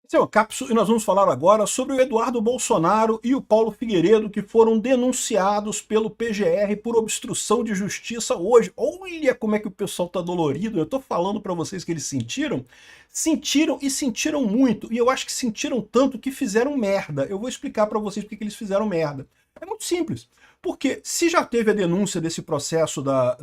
Esse é o Cápsula e nós vamos falar agora sobre o Eduardo Bolsonaro e o Paulo Figueiredo, que foram denunciados pelo PGR por obstrução de justiça hoje. Olha como é que o pessoal está dolorido. Eu estou falando para vocês que eles sentiram. Sentiram e sentiram muito. E eu acho que sentiram tanto que fizeram merda. Eu vou explicar para vocês por que eles fizeram merda. É muito simples. Porque se já teve a denúncia desse processo da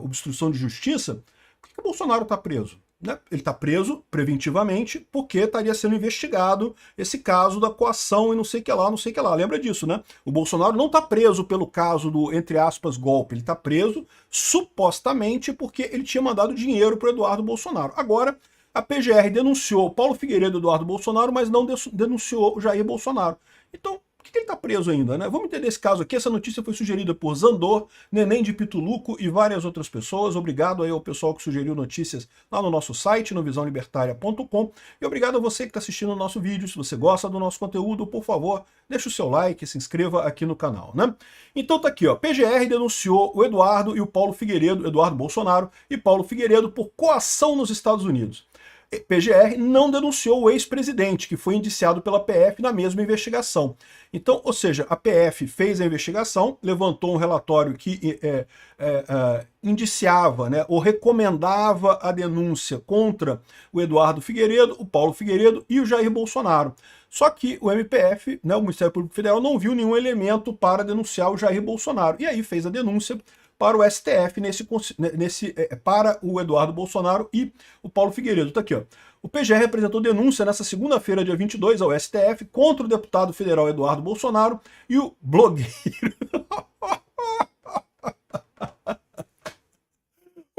obstrução de justiça, por que o Bolsonaro está preso? Né? Ele está preso preventivamente porque estaria sendo investigado esse caso da coação e não sei o que lá, não sei o que lá. Lembra disso, né? O Bolsonaro não está preso pelo caso do, entre aspas, golpe. Ele está preso supostamente porque ele tinha mandado dinheiro para o Eduardo Bolsonaro. Agora, a PGR denunciou Paulo Figueiredo e Eduardo Bolsonaro, mas não denunciou o Jair Bolsonaro. Então, por que ele está preso ainda, né? Vamos entender esse caso aqui. Essa notícia foi sugerida por Zandor, Neném de Pituluco e várias outras pessoas. Obrigado aí ao pessoal que sugeriu notícias lá no nosso site, no visãolibertaria.com. E obrigado a você que está assistindo o nosso vídeo. Se você gosta do nosso conteúdo, por favor, deixa o seu like e se inscreva aqui no canal, né? Então tá aqui, ó. PGR denunciou o Eduardo e o Paulo Figueiredo, Eduardo Bolsonaro e Paulo Figueiredo por coação nos Estados Unidos. PGR não denunciou o ex-presidente, que foi indiciado pela PF na mesma investigação. Então, ou seja, a PF fez a investigação, levantou um relatório que indiciava, né, ou recomendava a denúncia contra o Eduardo Figueiredo, o Paulo Figueiredo e o Jair Bolsonaro. Só que o MPF, né, o Ministério Público Federal, não viu nenhum elemento para denunciar o Jair Bolsonaro. E aí fez a denúncia para o STF para o Eduardo Bolsonaro e o Paulo Figueiredo. Está aqui, ó. O PGR apresentou denúncia nessa segunda-feira, dia 22, ao STF, contra o deputado federal Eduardo Bolsonaro e o blogueiro.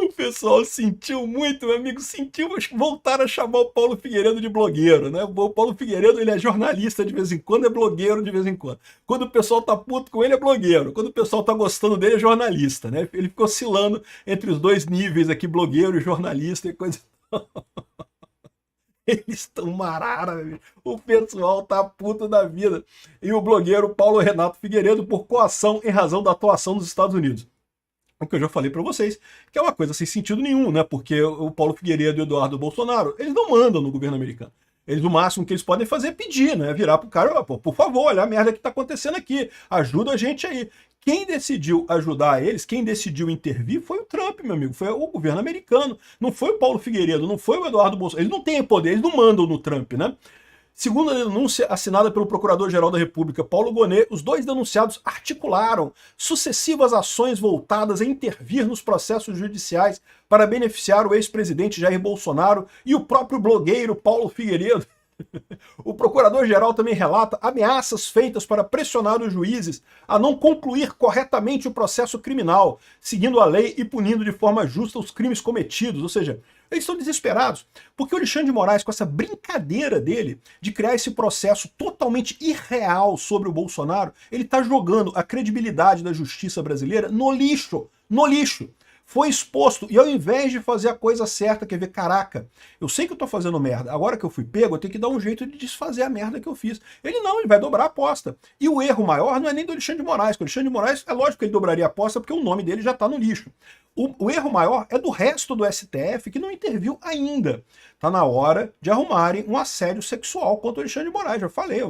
O pessoal sentiu muito, meu amigo, sentiu, mas voltaram a chamar o Paulo Figueiredo de blogueiro, né? O Paulo Figueiredo, ele é jornalista de vez em quando, é blogueiro de vez em quando. Quando o pessoal tá puto com ele, é blogueiro. Quando o pessoal tá gostando dele, é jornalista, né? Ele ficou oscilando entre os dois níveis aqui, blogueiro e jornalista e coisa... Eles estão marara, meu amigo. O pessoal tá puto da vida. E o blogueiro Paulo Renato Figueiredo por coação em razão da atuação nos Estados Unidos. O que eu já falei para vocês, que é uma coisa sem sentido nenhum, né? Porque o Paulo Figueiredo e o Eduardo Bolsonaro, eles não mandam no governo americano. Eles, o máximo que eles podem fazer é pedir, né? Virar pro cara, por favor, olha a merda que tá acontecendo aqui, ajuda a gente aí. Quem decidiu ajudar eles, quem decidiu intervir foi o Trump, meu amigo, foi o governo americano. Não foi o Paulo Figueiredo, não foi o Eduardo Bolsonaro. Eles não têm poder, eles não mandam no Trump, né? Segundo a denúncia assinada pelo Procurador-Geral da República, Paulo Gonet, os dois denunciados articularam sucessivas ações voltadas a intervir nos processos judiciais para beneficiar o ex-presidente Jair Bolsonaro e o próprio blogueiro Paulo Figueiredo. O Procurador-Geral também relata ameaças feitas para pressionar os juízes a não concluir corretamente o processo criminal, seguindo a lei e punindo de forma justa os crimes cometidos, ou seja, eles estão desesperados, porque o Alexandre de Moraes, com essa brincadeira dele de criar esse processo totalmente irreal sobre o Bolsonaro, ele está jogando a credibilidade da justiça brasileira no lixo, no lixo. Foi exposto, e ao invés de fazer a coisa certa, quer ver, caraca, eu sei que eu tô fazendo merda, agora que eu fui pego, eu tenho que dar um jeito de desfazer a merda que eu fiz. Ele não, ele vai dobrar a aposta. E o erro maior não é nem do Alexandre de Moraes, porque o Alexandre de Moraes, é lógico que ele dobraria a aposta, porque o nome dele já tá no lixo. O erro maior é do resto do STF, que não interviu ainda. Tá na hora de arrumarem um assédio sexual contra o Alexandre de Moraes. Já falei,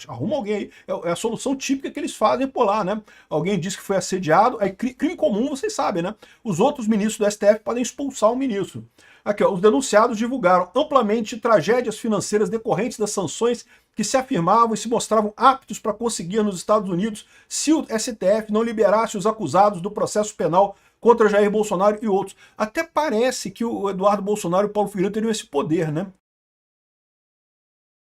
arruma alguém aí. É a solução típica que eles fazem por lá, né? Alguém disse que foi assediado, aí crime comum, vocês sabem, né? Os outros ministros do STF podem expulsar o ministro. Aqui, ó, os denunciados divulgaram amplamente tragédias financeiras decorrentes das sanções que se afirmavam e se mostravam aptos para conseguir nos Estados Unidos se o STF não liberasse os acusados do processo penal contra Jair Bolsonaro e outros. Até parece que o Eduardo Bolsonaro e o Paulo Figueiredo teriam esse poder, né?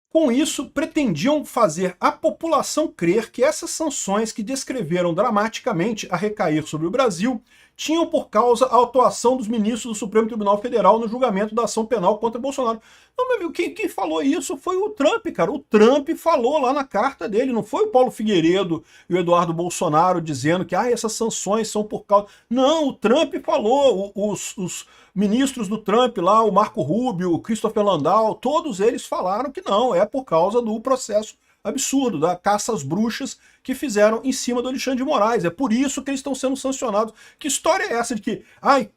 Com isso, pretendiam fazer a população crer que essas sanções que descreveram dramaticamente a recair sobre o Brasil tinham por causa a atuação dos ministros do Supremo Tribunal Federal no julgamento da ação penal contra Bolsonaro. Não, meu amigo, quem falou isso foi o Trump, cara. O Trump falou lá na carta dele, não foi o Paulo Figueiredo e o Eduardo Bolsonaro dizendo que essas sanções são por causa... Não, o Trump falou, os ministros do Trump lá, o Marco Rubio, o Christopher Landau, todos eles falaram que não, é por causa do processo absurdo, da caça às bruxas que fizeram em cima do Alexandre de Moraes. É por isso que eles estão sendo sancionados. Que história é essa de que,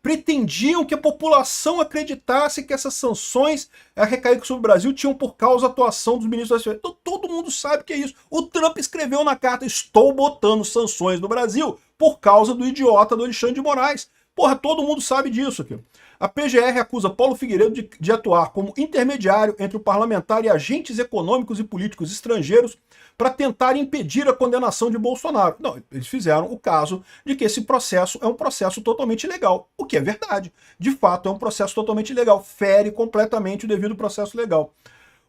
pretendiam que a população acreditasse que essas sanções recaídas sobre o Brasil tinham por causa da atuação dos ministros da Defesa? Então todo mundo sabe que é isso. O Trump escreveu na carta: estou botando sanções no Brasil por causa do idiota do Alexandre de Moraes. Porra, todo mundo sabe disso aqui. A PGR acusa Paulo Figueiredo de atuar como intermediário entre o parlamentar e agentes econômicos e políticos estrangeiros para tentar impedir a condenação de Bolsonaro. Não, eles fizeram o caso de que esse processo é um processo totalmente ilegal, o que é verdade. De fato, é um processo totalmente ilegal, fere completamente o devido processo legal.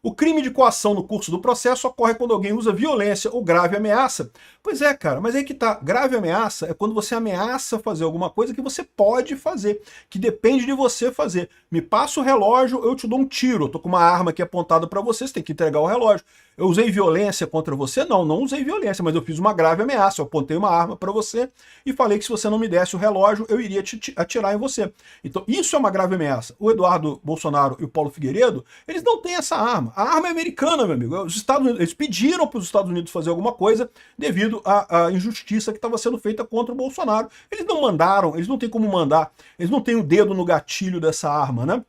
O crime de coação no curso do processo ocorre quando alguém usa violência ou grave ameaça. Pois é, cara, mas aí que tá. Grave ameaça é quando você ameaça fazer alguma coisa que você pode fazer, que depende de você fazer. Me passa o relógio, eu te dou um tiro. Eu tô com uma arma aqui apontada para você, você tem que entregar o relógio. Eu usei violência contra você? Não, não usei violência, mas eu fiz uma grave ameaça. Eu apontei uma arma para você e falei que se você não me desse o relógio, eu iria atirar em você. Então, isso é uma grave ameaça. O Eduardo Bolsonaro e o Paulo Figueiredo, eles não têm essa arma. A arma é americana, meu amigo. Os Estados Unidos, eles pediram para os Estados Unidos fazer alguma coisa devido à injustiça que estava sendo feita contra o Bolsonaro. Eles não mandaram, eles não têm como mandar, eles não têm o dedo no gatilho dessa arma, né?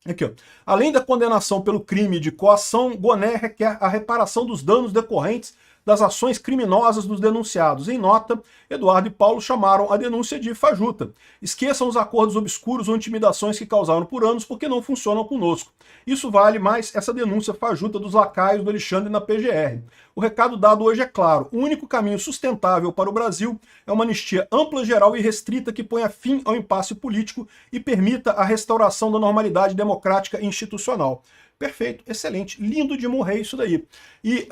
Aqui, ó. Além da condenação pelo crime de coação, Goné requer a reparação dos danos decorrentes das ações criminosas dos denunciados. Em nota, Eduardo e Paulo chamaram a denúncia de fajuta. Esqueçam os acordos obscuros ou intimidações que causaram por anos porque não funcionam conosco. Isso vale mais essa denúncia fajuta dos lacaios do Alexandre na PGR. O recado dado hoje é claro: o único caminho sustentável para o Brasil é uma anistia ampla, geral e restrita que ponha fim ao impasse político e permita a restauração da normalidade democrática e institucional. Perfeito, excelente, lindo de morrer isso daí. E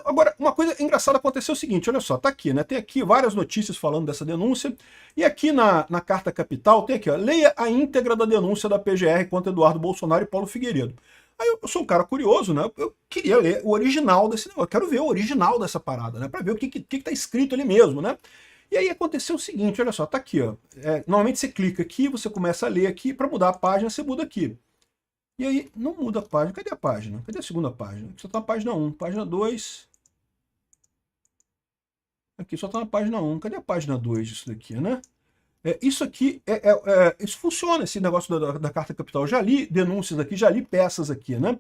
agora, uma coisa engraçada aconteceu o seguinte, olha só, tá aqui, né? Tem aqui várias notícias falando dessa denúncia, e aqui na Carta Capital tem aqui, ó, leia a íntegra da denúncia da PGR contra Eduardo Bolsonaro e Paulo Figueiredo. Aí eu sou um cara curioso, né? Eu queria ler o original desse negócio, eu quero ver o original dessa parada, né? Pra ver o que tá escrito ali mesmo, né? E aí aconteceu o seguinte, olha só, tá aqui, ó. Normalmente você clica aqui, você começa a ler aqui, para mudar a página você muda aqui. E aí, não muda a página. Cadê a página? Cadê a segunda página? Aqui só tá na página 1. Página 2. Aqui só tá na página 1. Cadê a página 2 disso daqui, né? Isso aqui, isso funciona, esse negócio da Carta Capital. Já li denúncias aqui, já li peças aqui, né?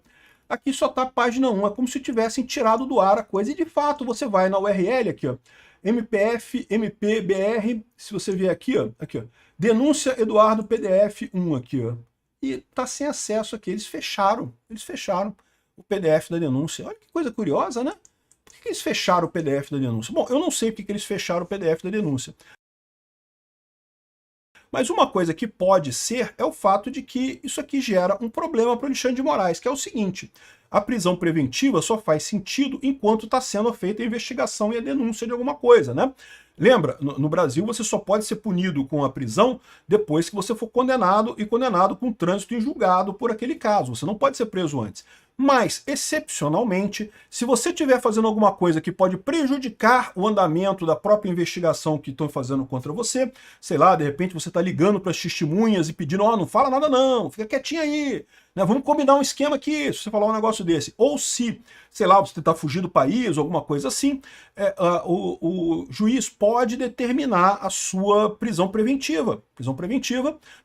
Aqui só tá a página 1. É como se tivessem tirado do ar a coisa. E, de fato, você vai na URL aqui, ó. MPF, MPBR. Se você vier aqui, ó. Denúncia Eduardo PDF 1 aqui, ó. E tá sem acesso aqui. Eles fecharam o PDF da denúncia. Olha que coisa curiosa, né? Por que eles fecharam o PDF da denúncia? Bom, eu não sei porque eles fecharam o PDF da denúncia. Mas uma coisa que pode ser é o fato de que isso aqui gera um problema para o Alexandre de Moraes, que é o seguinte: a prisão preventiva só faz sentido enquanto está sendo feita a investigação e a denúncia de alguma coisa, né? Lembra, no Brasil você só pode ser punido com a prisão depois que você for condenado e condenado com trânsito em julgado por aquele caso. Você não pode ser preso antes. Mas, excepcionalmente, se você estiver fazendo alguma coisa que pode prejudicar o andamento da própria investigação que estão fazendo contra você, sei lá, de repente você está ligando para as testemunhas e pedindo, não fala nada não, fica quietinho aí, né? Vamos combinar um esquema aqui, se você falar um negócio desse. Ou se, sei lá, você tentar fugir do país, ou alguma coisa assim, o juiz pode determinar a sua prisão preventiva,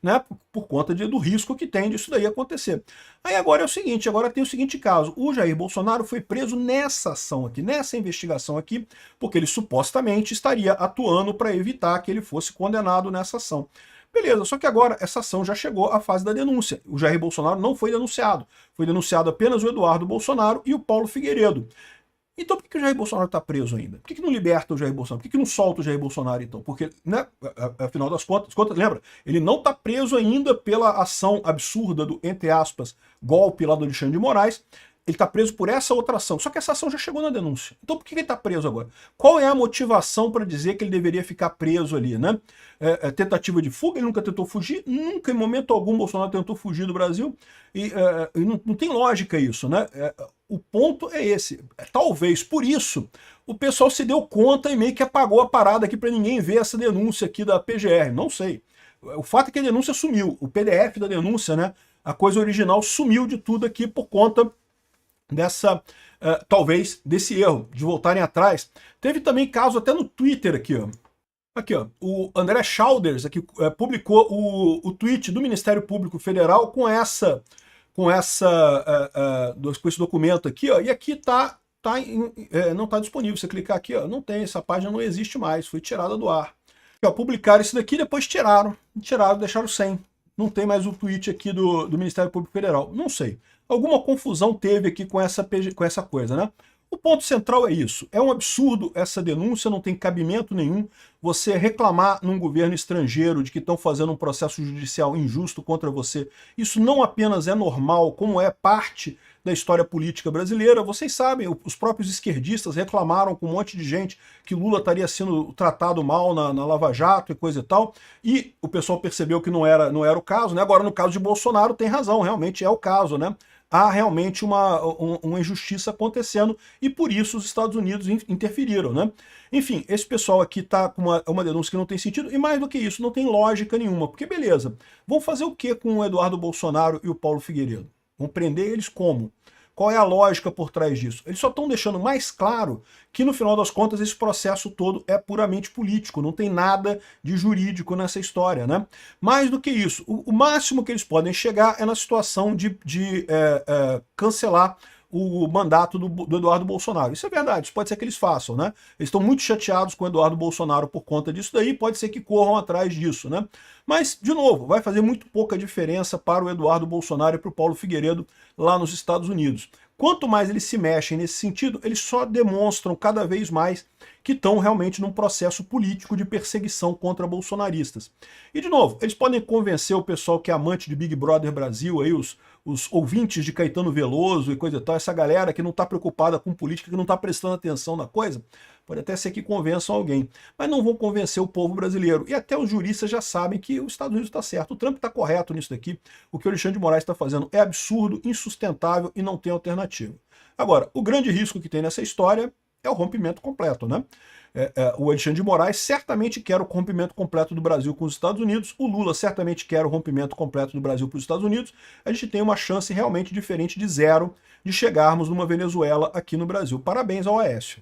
né, por conta do risco que tem disso daí acontecer. Aí agora é o seguinte, agora tem o seguinte caso: o Jair Bolsonaro foi preso nessa ação aqui, nessa investigação aqui, porque ele supostamente estaria atuando para evitar que ele fosse condenado nessa ação. Beleza, só que agora essa ação já chegou à fase da denúncia. O Jair Bolsonaro não foi denunciado. Foi denunciado apenas o Eduardo Bolsonaro e o Paulo Figueiredo. Então por que o Jair Bolsonaro está preso ainda? Por que não liberta o Jair Bolsonaro? Por que não solta o Jair Bolsonaro então? Porque, né, afinal das contas, lembra, ele não está preso ainda pela ação absurda do, entre aspas, golpe lá do Alexandre de Moraes. Ele está preso por essa outra ação. Só que essa ação já chegou na denúncia. Então por que ele está preso agora? Qual é a motivação para dizer que ele deveria ficar preso ali, né? Tentativa de fuga? Ele nunca tentou fugir? Nunca, em momento algum, Bolsonaro tentou fugir do Brasil. E não tem lógica isso, né? O ponto é esse. Talvez por isso o pessoal se deu conta e meio que apagou a parada aqui para ninguém ver essa denúncia aqui da PGR. Não sei. O fato é que a denúncia sumiu. O PDF da denúncia, né? A coisa original sumiu de tudo aqui por conta talvez, desse erro, de voltarem atrás. Teve também caso até no Twitter aqui, ó. Aqui, ó, o André Schauders aqui, publicou o tweet do Ministério Público Federal com esse documento aqui, ó, e aqui não está disponível. Você clicar aqui, ó, não tem, essa página não existe mais, foi tirada do ar. Aqui, ó, publicaram isso daqui, depois tiraram, deixaram sem. Não tem mais o tweet aqui do Ministério Público Federal. Não sei. Alguma confusão teve aqui com essa coisa, né? O ponto central é isso. É um absurdo essa denúncia, não tem cabimento nenhum você reclamar num governo estrangeiro de que estão fazendo um processo judicial injusto contra você. Isso não apenas é normal, como é parte da história política brasileira. Vocês sabem, os próprios esquerdistas reclamaram com um monte de gente que Lula estaria sendo tratado mal na Lava Jato e coisa e tal, e o pessoal percebeu que não era o caso, né? Agora, no caso de Bolsonaro, tem razão, realmente é o caso, né? Há realmente uma injustiça acontecendo e por isso os Estados Unidos interferiram, né? Enfim, esse pessoal aqui está com uma denúncia que não tem sentido e mais do que isso, não tem lógica nenhuma, porque beleza, vão fazer o que com o Eduardo Bolsonaro e o Paulo Figueiredo? Vão prender eles como? Qual é a lógica por trás disso? Eles só estão deixando mais claro que, no final das contas, esse processo todo é puramente político, não tem nada de jurídico nessa história, né? Mais do que isso, o máximo que eles podem chegar é na situação de cancelar o mandato do Eduardo Bolsonaro. Isso é verdade, isso pode ser que eles façam, né? Eles estão muito chateados com o Eduardo Bolsonaro por conta disso daí, pode ser que corram atrás disso, né? Mas, de novo, vai fazer muito pouca diferença para o Eduardo Bolsonaro e para o Paulo Figueiredo lá nos Estados Unidos. Quanto mais eles se mexem nesse sentido, eles só demonstram cada vez mais que estão realmente num processo político de perseguição contra bolsonaristas. E, de novo, eles podem convencer o pessoal que é amante de Big Brother Brasil, aí, os ouvintes de Caetano Veloso e coisa e tal, essa galera que não está preocupada com política, que não está prestando atenção na coisa, pode até ser que convençam alguém, mas não vão convencer o povo brasileiro. E até os juristas já sabem que os Estados Unidos está certo, o Trump está correto nisso daqui, o que o Alexandre de Moraes está fazendo é absurdo, insustentável e não tem alternativa. Agora, o grande risco que tem nessa história é o rompimento completo, né? O Alexandre de Moraes certamente quer o rompimento completo do Brasil com os Estados Unidos, o Lula certamente quer o rompimento completo do Brasil com os Estados Unidos. A gente tem uma chance realmente diferente de zero de chegarmos numa Venezuela aqui no Brasil. Parabéns ao Aécio.